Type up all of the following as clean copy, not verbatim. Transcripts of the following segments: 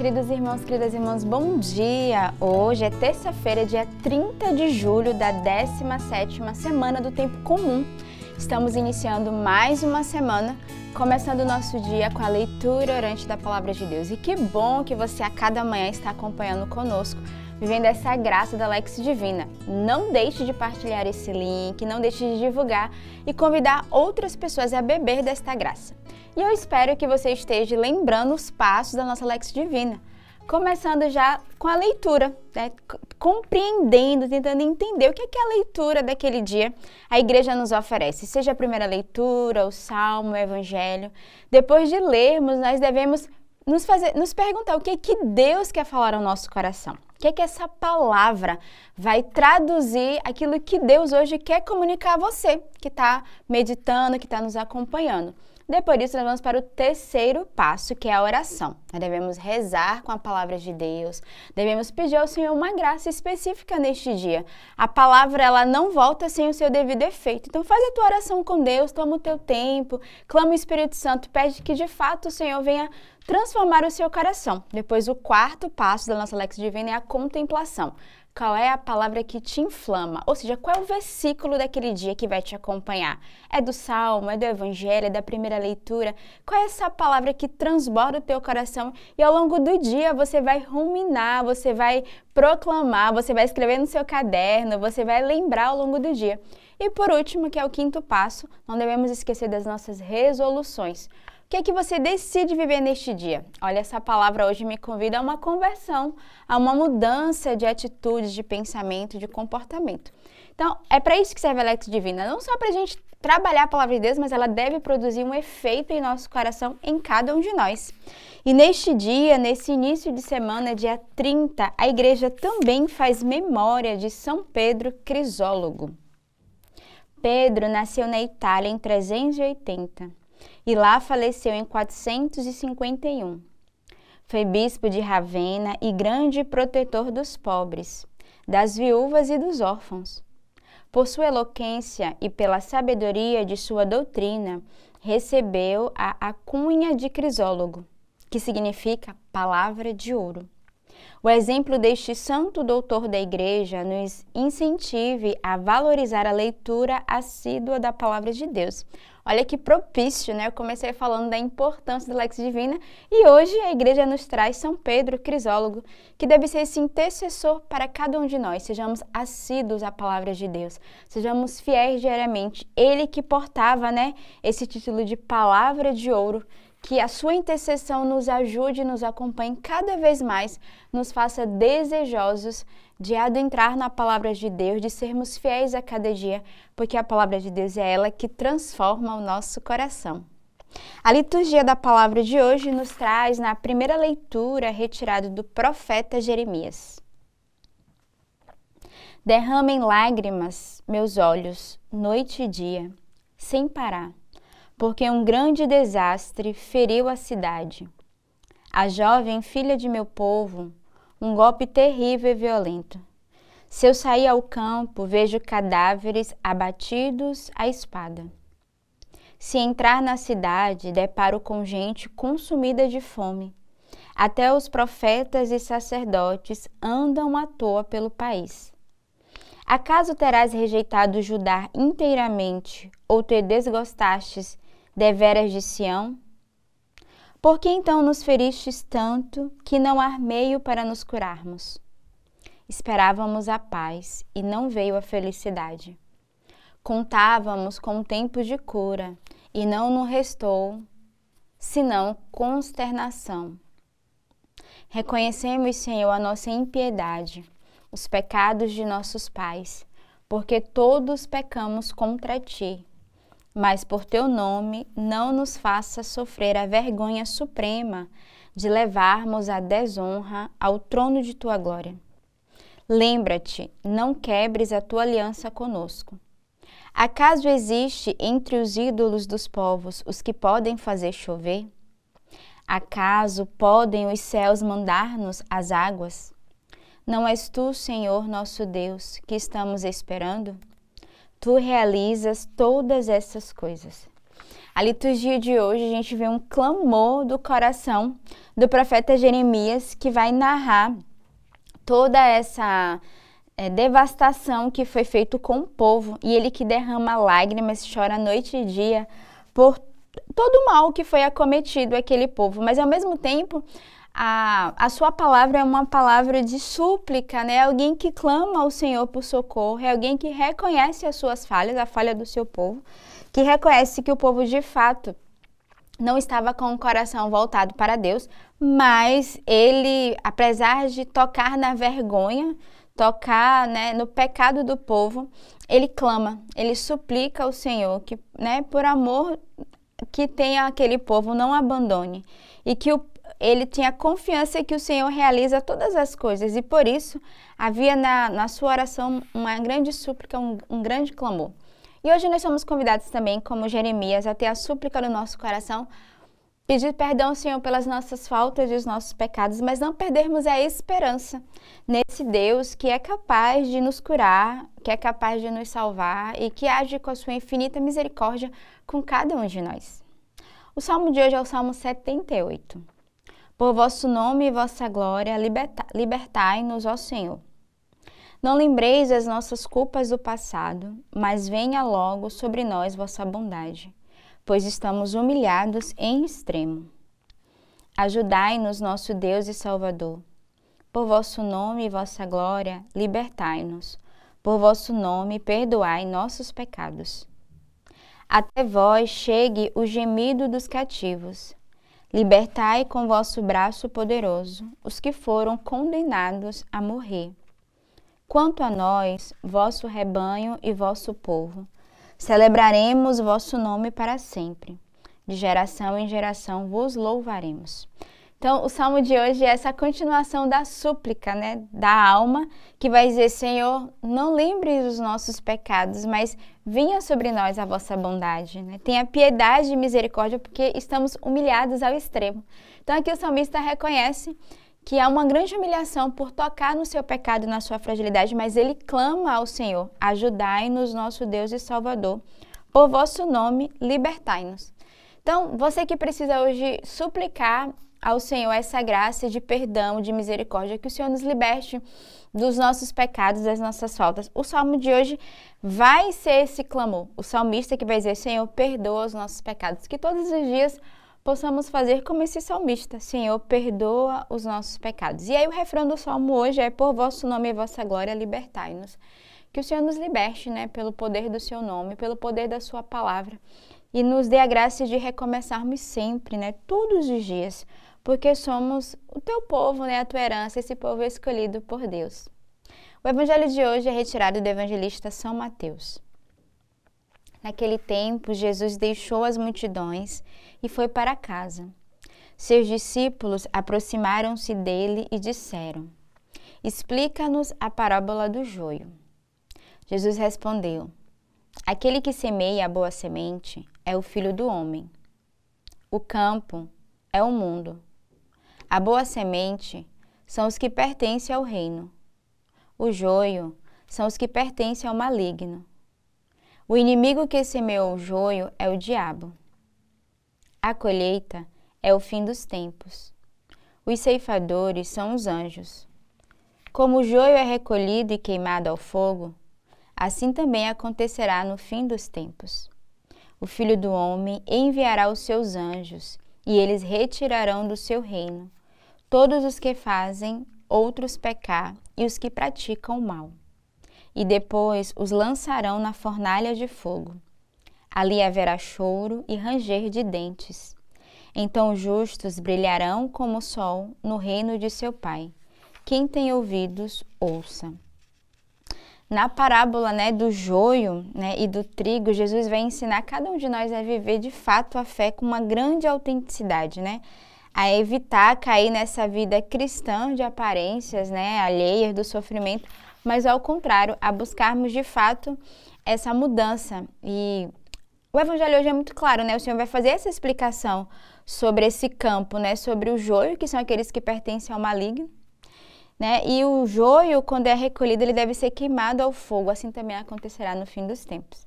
queridos irmãos, queridas irmãs, bom dia! Hoje é terça-feira, dia 30 de julho da 17ª semana do Tempo Comum. Estamos iniciando mais uma semana, começando o nosso dia com a leitura orante da Palavra de Deus. E que bom que você a cada manhã está acompanhando conosco, vivendo essa graça da Lex Divina. Não deixe de partilhar esse link, não deixe de divulgar e convidar outras pessoas a beber desta graça. E eu espero que você esteja lembrando os passos da nossa Lex Divina, começando já com a leitura, né? Compreendendo, tentando entender o que é a leitura daquele dia a igreja nos oferece. Seja a primeira leitura, o salmo, o evangelho. Depois de lermos, nós devemos nos perguntar o que Deus quer falar ao nosso coração. O que essa palavra vai traduzir aquilo que Deus hoje quer comunicar a você, que está meditando, que está nos acompanhando. Depois disso, nós vamos para o terceiro passo, que é a oração. Nós devemos rezar com a palavra de Deus, devemos pedir ao Senhor uma graça específica neste dia. A palavra, ela não volta sem o seu devido efeito. Então, faz a tua oração com Deus, toma o teu tempo, clama o Espírito Santo, pede que de fato o Senhor venha transformar o seu coração. Depois, o quarto passo da nossa Lex Divina é a contemplação. Qual é a palavra que te inflama? Ou seja, qual é o versículo daquele dia que vai te acompanhar? É do Salmo, é do Evangelho, é da primeira leitura? Qual é essa palavra que transborda o teu coração? E ao longo do dia você vai ruminar, você vai proclamar, você vai escrever no seu caderno, você vai lembrar ao longo do dia. E por último, que é o quinto passo, não devemos esquecer das nossas resoluções. O que é que você decide viver neste dia? Olha, essa palavra hoje me convida a uma conversão, a uma mudança de atitudes, de pensamento, de comportamento. Então, é para isso que serve a Lex Divina, não só para a gente trabalhar a palavra de Deus, mas ela deve produzir um efeito em nosso coração, em cada um de nós. E neste dia, nesse início de semana, dia 30, a igreja também faz memória de São Pedro Crisólogo. Pedro nasceu na Itália em 380. E lá faleceu em 451. Foi bispo de Ravenna e grande protetor dos pobres, das viúvas e dos órfãos. Por sua eloquência e pela sabedoria de sua doutrina, recebeu a alcunha de Crisólogo, que significa palavra de ouro. O exemplo deste santo doutor da igreja nos incentive a valorizar a leitura assídua da palavra de Deus. Olha que propício, né? Eu comecei falando da importância da Lex Divina e hoje a igreja nos traz São Pedro Crisólogo, que deve ser esse intercessor para cada um de nós. Sejamos assíduos à palavra de Deus, sejamos fiéis diariamente. Ele que portava, né, esse título de palavra de ouro, que a sua intercessão nos ajude e nos acompanhe cada vez mais, nos faça desejosos de adentrar na palavra de Deus, de sermos fiéis a cada dia, porque a palavra de Deus é ela que transforma o nosso coração. A liturgia da palavra de hoje nos traz na primeira leitura retirada do profeta Jeremias. Derramem lágrimas meus olhos, noite e dia, sem parar, porque um grande desastre feriu a cidade. A jovem filha de meu povo, um golpe terrível e violento. Se eu sair ao campo, vejo cadáveres abatidos à espada. Se entrar na cidade, deparo com gente consumida de fome. Até os profetas e sacerdotes andam à toa pelo país. Acaso terás rejeitado Judá inteiramente, ou te desgostastes deveras de Sião? Por que então nos feristes tanto que não há meio para nos curarmos? Esperávamos a paz e não veio a felicidade. Contávamos com tempos de cura e não nos restou senão consternação. Reconhecemos, Senhor, a nossa impiedade, os pecados de nossos pais, porque todos pecamos contra Ti. Mas por Teu nome não nos faça sofrer a vergonha suprema de levarmos a desonra ao trono de Tua glória. Lembra-te, não quebres a Tua aliança conosco. Acaso existe entre os ídolos dos povos os que podem fazer chover? Acaso podem os céus mandar-nos as águas? Não és Tu, Senhor, nosso Deus, que estamos esperando? Tu realizas todas essas coisas. A liturgia de hoje a gente vê um clamor do coração do profeta Jeremias, que vai narrar toda essa devastação que foi feita com o povo, e ele que derrama lágrimas, chora noite e dia por todo o mal que foi acometido aquele povo, mas ao mesmo tempo a sua palavra é uma palavra de súplica, né? Alguém que clama ao Senhor por socorro, é alguém que reconhece as suas falhas, a falha do seu povo, que reconhece que o povo de fato não estava com o coração voltado para Deus, mas ele, apesar de tocar na vergonha, tocar, né, no pecado do povo, ele clama, ele suplica ao Senhor que, né, por amor que tenha aquele povo, não abandone, e que ele tinha confiança que o Senhor realiza todas as coisas, e por isso havia na sua oração uma grande súplica, um grande clamor. E hoje nós somos convidados também, como Jeremias, a ter a súplica no nosso coração, pedir perdão ao Senhor pelas nossas faltas e os nossos pecados, mas não perdermos a esperança nesse Deus que é capaz de nos curar, que é capaz de nos salvar e que age com a sua infinita misericórdia com cada um de nós. O salmo de hoje é o Salmo 78. Por vosso nome e vossa glória, libertai-nos, ó Senhor. Não lembreis as nossas culpas do passado, mas venha logo sobre nós vossa bondade, pois estamos humilhados em extremo. Ajudai-nos, nosso Deus e Salvador. Por vosso nome e vossa glória, libertai-nos. Por vosso nome, perdoai nossos pecados. Até vós chegue o gemido dos cativos. Libertai com vosso braço poderoso os que foram condenados a morrer. Quanto a nós, vosso rebanho e vosso povo, celebraremos vosso nome para sempre. De geração em geração vos louvaremos. Então, o salmo de hoje é essa continuação da súplica, né, da alma, que vai dizer: Senhor, não lembre os nossos pecados, mas venha sobre nós a vossa bondade, né? Tenha piedade e misericórdia, porque estamos humilhados ao extremo. Então, aqui o salmista reconhece que há uma grande humilhação por tocar no seu pecado e na sua fragilidade, mas ele clama ao Senhor: ajudai-nos, nosso Deus e Salvador, por vosso nome, libertai-nos. Então, você que precisa hoje suplicar ao Senhor essa graça de perdão, de misericórdia, que o Senhor nos liberte dos nossos pecados, das nossas faltas. O salmo de hoje vai ser esse clamor. O salmista que vai dizer: Senhor, perdoa os nossos pecados. Que todos os dias possamos fazer como esse salmista: Senhor, perdoa os nossos pecados. E aí o refrão do salmo hoje é: por vosso nome e vossa glória, libertai-nos. Que o Senhor nos liberte, né, pelo poder do seu nome, pelo poder da sua palavra, e nos dê a graça de recomeçarmos sempre, né, todos os dias, porque somos o teu povo, né, a tua herança, esse povo escolhido por Deus. O evangelho de hoje é retirado do evangelista São Mateus. Naquele tempo, Jesus deixou as multidões e foi para casa. Seus discípulos aproximaram-se dele e disseram: explica-nos a parábola do joio. Jesus respondeu: aquele que semeia a boa semente é o Filho do Homem. O campo é o mundo. A boa semente são os que pertencem ao reino. O joio são os que pertencem ao maligno. O inimigo que semeou o joio é o diabo. A colheita é o fim dos tempos. Os ceifadores são os anjos. Como o joio é recolhido e queimado ao fogo, assim também acontecerá no fim dos tempos. O Filho do Homem enviará os seus anjos, e eles retirarão do seu reino todos os que fazem outros pecar e os que praticam o mal. E depois os lançarão na fornalha de fogo. Ali haverá choro e ranger de dentes. Então os justos brilharão como o sol no reino de seu Pai. Quem tem ouvidos, ouça. Na parábola, né, do joio, né, e do trigo, Jesus vai ensinar cada um de nós a viver de fato a fé com uma grande autenticidade, né? A evitar cair nessa vida cristã de aparências, né, alheias do sofrimento, mas ao contrário, a buscarmos de fato essa mudança. E o evangelho hoje é muito claro, né? O Senhor vai fazer essa explicação sobre esse campo, né, sobre o joio, que são aqueles que pertencem ao maligno, né? E o joio, quando é recolhido, ele deve ser queimado ao fogo, assim também acontecerá no fim dos tempos.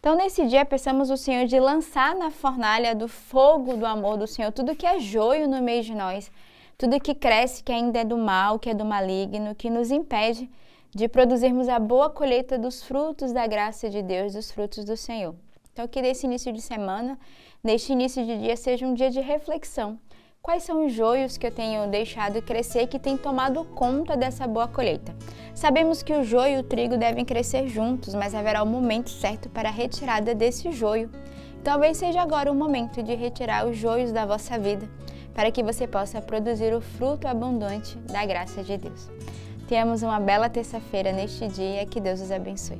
Então, nesse dia, peçamos ao Senhor de lançar na fornalha do fogo do amor do Senhor tudo que é joio no meio de nós, tudo que cresce, que ainda é do mal, que é do maligno, que nos impede de produzirmos a boa colheita dos frutos da graça de Deus, dos frutos do Senhor. Então, que nesse início de semana, neste início de dia, seja um dia de reflexão. Quais são os joios que eu tenho deixado crescer e que têm tomado conta dessa boa colheita? Sabemos que o joio e o trigo devem crescer juntos, mas haverá o momento certo para a retirada desse joio. Talvez seja agora o momento de retirar os joios da vossa vida, para que você possa produzir o fruto abundante da graça de Deus. Tenhamos uma bela terça-feira neste dia, que Deus os abençoe.